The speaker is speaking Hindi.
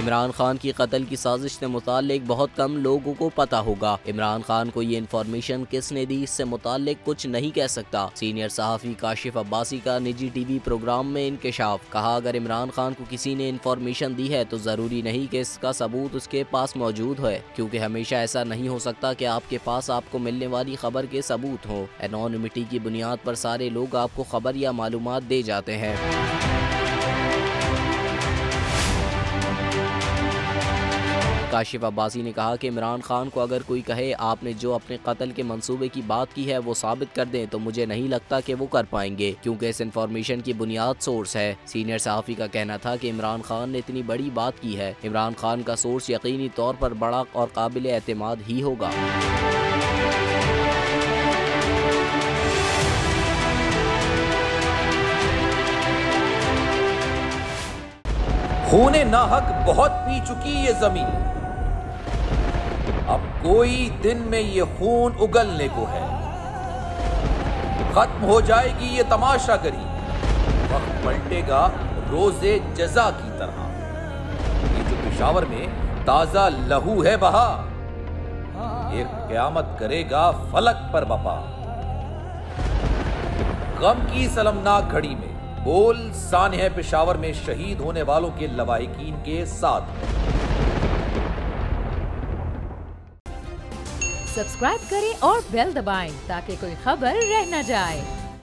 इमरान खान की कत्ल की साजिश से मुताल्लिक बहुत कम लोगों को पता होगा। इमरान खान को ये इन्फॉर्मेशन किसने दी, इससे मुताल्लिक कुछ नहीं कह सकता। सीनियर सहाफ़ी काशिफ अब्बासी का निजी टीवी प्रोग्राम में इंकशाफ। कहा, अगर इमरान खान को किसी ने इन्फॉर्मेशन दी है तो जरूरी नहीं कि इसका सबूत उसके पास मौजूद है, क्योंकि हमेशा ऐसा नहीं हो सकता कि आपके पास आपको मिलने वाली खबर के सबूत हो। एनोनिमिटी की बुनियाद पर सारे लोग आपको खबर या मालूमात दे जाते हैं। काशिफ अब्बासी ने कहा कि इमरान खान को अगर कोई कहे आपने जो अपने कत्ल के मंसूबे की बात की है वो साबित कर दें, तो मुझे नहीं लगता कि वो कर पाएंगे, क्योंकि इस इंफॉर्मेशन की बुनियाद सोर्स है। सीनियर सहाफ़ी का कहना था कि इमरान खान ने इतनी बड़ी बात की है, इमरान खान का सोर्स यकीनी तौर पर बड़ा और काबिल एतमाद ही होगा। खूने नाहक बहुत पी चुकी ये जमीन, अब कोई दिन में ये खून उगलने को है। खत्म हो जाएगी ये तमाशागरी, वक्त पलटेगा रोजे जजा की तरह। ये जो पेशावर में ताजा लहू है बहा, एक क़यामत करेगा फलक पर बपा। गम की सलमनाक घड़ी में बोल सानह पेशावर में शहीद होने वालों के लवाहिकीन के साथ। सब्सक्राइब करें और बेल दबाएं ताकि कोई खबर रह न जाए।